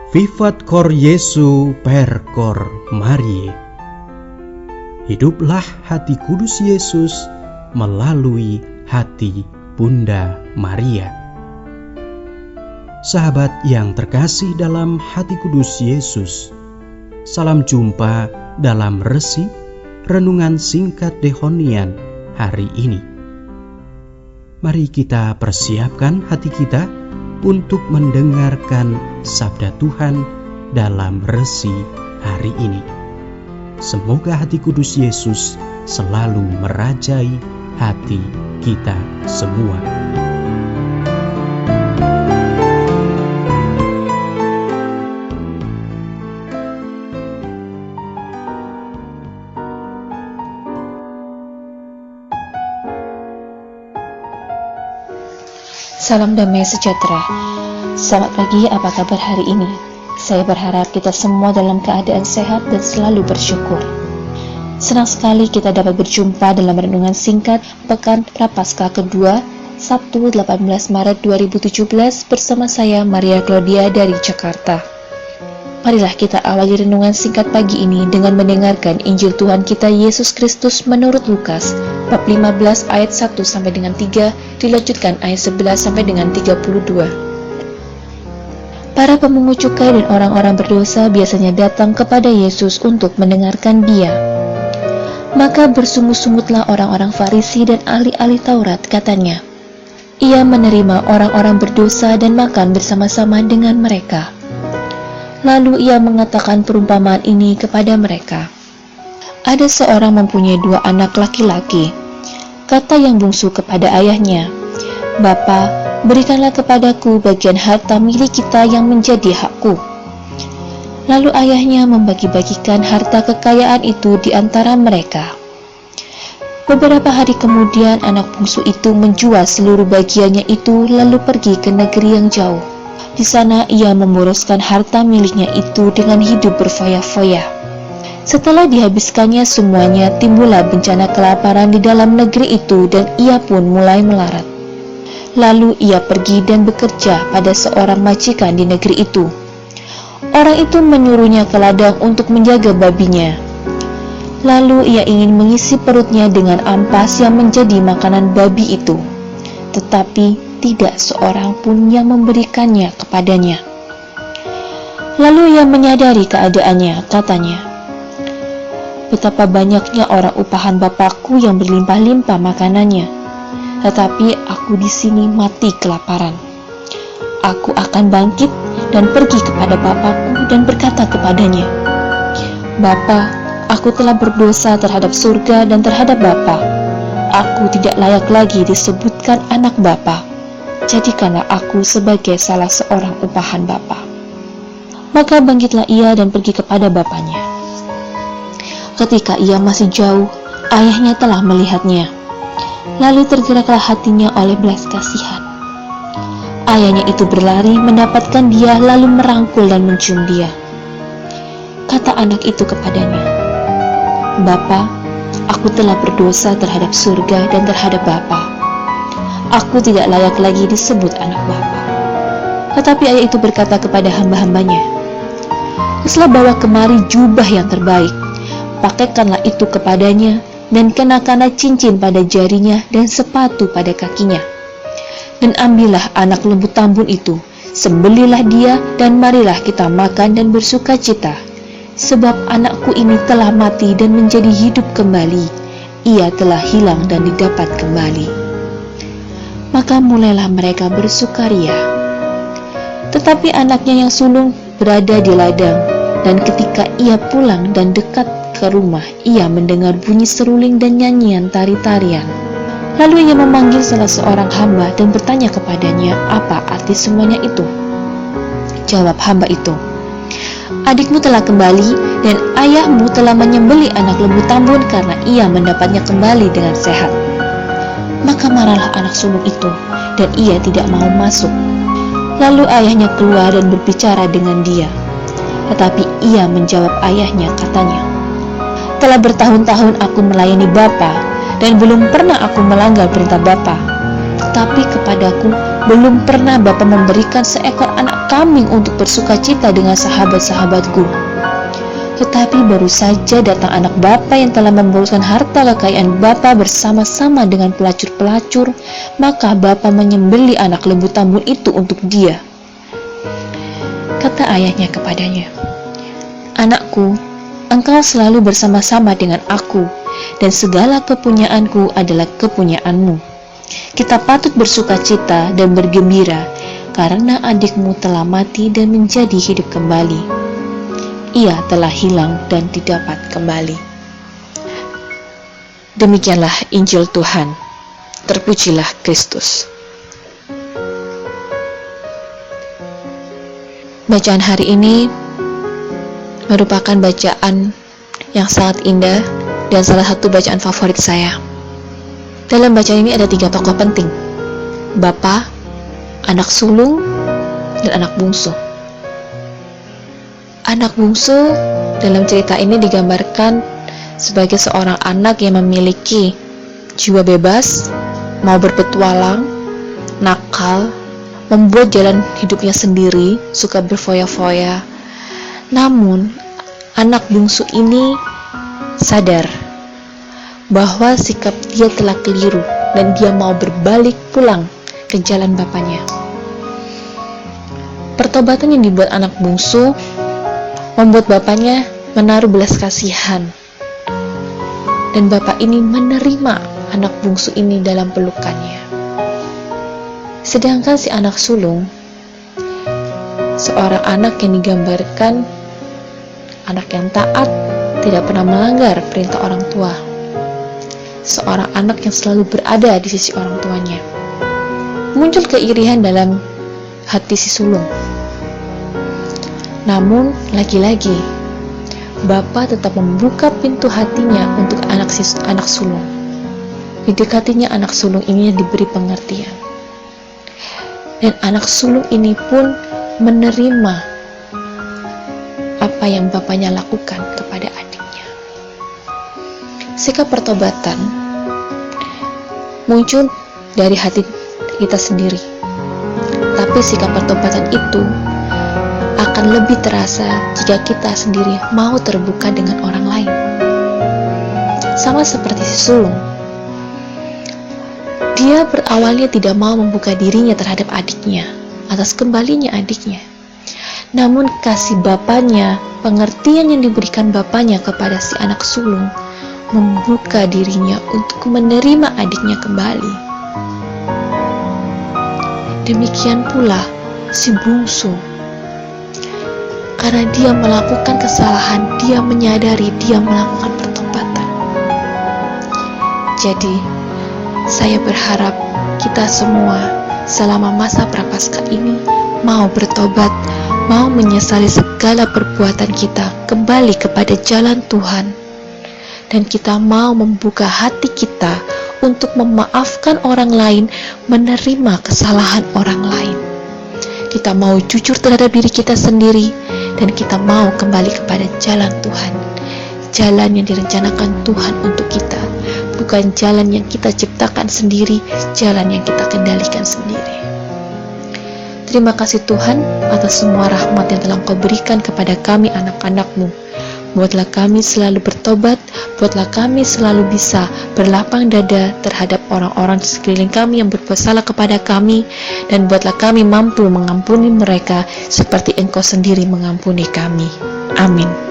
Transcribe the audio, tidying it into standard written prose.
Vivat cor Jesu per cor Mariae. Hiduplah hati kudus Yesus melalui hati Bunda Maria. Sahabat yang terkasih dalam hati kudus Yesus, salam jumpa dalam resi renungan singkat Dehonian hari ini. Mari kita persiapkan hati kita untuk mendengarkan sabda Tuhan dalam resi hari ini. Semoga hati kudus Yesus selalu merajai hati kita semua. Salam damai sejahtera. Selamat pagi, apa kabar hari ini? Saya berharap kita semua dalam keadaan sehat dan selalu bersyukur. Senang sekali kita dapat berjumpa dalam renungan singkat Pekan Prapaskah kedua, Sabtu 18 Maret 2017 bersama saya Maria Claudia dari Jakarta. Marilah kita awali renungan singkat pagi ini dengan mendengarkan Injil Tuhan kita Yesus Kristus menurut Lukas bab 15 ayat 1 sampai dengan 3, dilanjutkan ayat 11 sampai dengan 32. Para pemungut cukai dan orang-orang berdosa biasanya datang kepada Yesus untuk mendengarkan Dia. Maka bersungut-sungutlah orang-orang Farisi dan ahli-ahli Taurat, katanya, Ia menerima orang-orang berdosa dan makan bersama-sama dengan mereka. Lalu Ia mengatakan perumpamaan ini kepada mereka. Ada seorang mempunyai 2 anak laki-laki. Kata yang bungsu kepada ayahnya, Bapa, berikanlah kepadaku bagian harta milik kita yang menjadi hakku. Lalu ayahnya membagi-bagikan harta kekayaan itu di antara mereka. Beberapa hari kemudian anak bungsu itu menjual seluruh bagiannya itu lalu pergi ke negeri yang jauh. Di sana ia memboroskan harta miliknya itu dengan hidup berfoya-foya. Setelah dihabiskannya semuanya, timbullah bencana kelaparan di dalam negeri itu dan ia pun mulai melarat. Lalu ia pergi dan bekerja pada seorang majikan di negeri itu. Orang itu menyuruhnya ke ladang untuk menjaga babinya. Lalu ia ingin mengisi perutnya dengan ampas yang menjadi makanan babi itu. Tetapi tidak seorang pun yang memberikannya kepadanya. Lalu ia menyadari keadaannya, katanya, betapa banyaknya orang upahan Bapakku yang berlimpah-limpah makanannya, tetapi aku di sini mati kelaparan. Aku akan bangkit dan pergi kepada Bapakku dan berkata kepadanya, Bapa, aku telah berdosa terhadap surga dan terhadap Bapa. Aku tidak layak lagi disebutkan anak Bapa. Jadikanlah aku sebagai salah seorang upahan Bapa. Maka bangkitlah ia dan pergi kepada bapaknya. Ketika ia masih jauh, ayahnya telah melihatnya. Lalu tergeraklah hatinya oleh belas kasihan. Ayahnya itu berlari mendapatkan dia lalu merangkul dan mencium dia. Kata anak itu kepadanya, Bapa, aku telah berdosa terhadap surga dan terhadap Bapa. Aku tidak layak lagi disebut anak Bapa. Tetapi ayah itu berkata kepada hamba-hambanya, Uslah bawa kemari jubah yang terbaik, pakaikanlah itu kepadanya, dan kenakanlah cincin pada jarinya dan sepatu pada kakinya. Dan ambillah anak lembu tambun itu, sembelihlah dia, dan marilah kita makan dan bersuka cita. Sebab anakku ini telah mati dan menjadi hidup kembali, ia telah hilang dan didapat kembali. Maka mulailah mereka bersukaria. Tetapi anaknya yang sulung berada di ladang, dan ketika ia pulang dan dekat ke rumah, ia mendengar bunyi seruling dan nyanyian tari-tarian. Lalu ia memanggil salah seorang hamba dan bertanya kepadanya, apa arti semuanya itu? Jawab hamba itu, Adikmu telah kembali, dan ayahmu telah menyembelih anak lembu tambun karena ia mendapatnya kembali dengan sehat. Maka marahlah anak sulung itu, dan ia tidak mau masuk. Lalu ayahnya keluar dan berbicara dengan dia. Tetapi ia menjawab ayahnya, katanya, Telah bertahun-tahun aku melayani Bapa, dan belum pernah aku melanggar perintah Bapa. Tetapi kepadaku Belum pernah Bapa memberikan seekor anak kambing untuk bersukacita dengan sahabat-sahabatku. Tetapi baru saja datang anak Bapa yang telah memboroskan harta kekayaan Bapa bersama-sama dengan pelacur-pelacur, maka Bapa menyembelih anak lembu tambun itu untuk dia. Kata ayahnya kepadanya, "Anakku, engkau selalu bersama-sama dengan aku, dan segala kepunyaanku adalah kepunyaanmu. Kita patut bersukacita dan bergembira, karena adikmu telah mati dan menjadi hidup kembali. Ia telah hilang dan didapat kembali." Demikianlah Injil Tuhan. Terpujilah Kristus. Bacaan hari ini merupakan bacaan yang sangat indah dan salah satu bacaan favorit saya. Dalam bacaan ini ada 3 tokoh penting: Bapa, anak sulung, dan anak bungsu. Anak bungsu dalam cerita ini digambarkan sebagai seorang anak yang memiliki jiwa bebas, mau berpetualang, nakal, membuat jalan hidupnya sendiri, suka berfoya-foya. Namun, anak bungsu ini sadar bahwa sikap dia telah keliru dan dia mau berbalik pulang ke jalan bapaknya. Pertobatan yang dibuat anak bungsu membuat bapaknya menaruh belas kasihan, dan bapak ini menerima anak bungsu ini dalam pelukannya. Sedangkan si anak sulung, seorang anak yang digambarkan anak yang taat, tidak pernah melanggar perintah orang tua, seorang anak yang selalu berada di sisi orang tuanya. Muncul keirian dalam hati si sulung. Namun, lagi-lagi, Bapa tetap membuka pintu hatinya untuk anak sulung. Didekatinya anak sulung ini diberi pengertian. Dan anak sulung ini pun menerima apa yang bapaknya lakukan kepada adiknya. Sikap pertobatan muncul dari hati kita sendiri. Tapi sikap pertobatan itu akan lebih terasa jika kita sendiri mau terbuka dengan orang lain. Sama seperti si sulung. Dia berawalnya tidak mau membuka dirinya terhadap adiknya atas kembalinya adiknya. Namun kasih bapaknya, pengertian yang diberikan bapaknya kepada si anak sulung membuka dirinya untuk menerima adiknya kembali. Demikian pula si bungsu. Karena dia melakukan kesalahan, dia menyadari dia melakukan pertobatan. Jadi, saya berharap kita semua selama masa prapaskah ini mau bertobat, mau menyesali segala perbuatan kita, kembali kepada jalan Tuhan, dan kita mau membuka hati kita untuk memaafkan orang lain, menerima kesalahan orang lain. Kita mau jujur terhadap diri kita sendiri, dan kita mau kembali kepada jalan Tuhan, jalan yang direncanakan Tuhan untuk kita, bukan jalan yang kita ciptakan sendiri, jalan yang kita kendalikan sendiri. Terima kasih Tuhan atas semua rahmat yang telah Engkau berikan kepada kami anak-anak-Mu. Buatlah kami selalu bertobat, buatlah kami selalu bisa berlapang dada terhadap orang-orang di sekeliling kami yang berbuat salah kepada kami, dan buatlah kami mampu mengampuni mereka seperti Engkau sendiri mengampuni kami. Amin.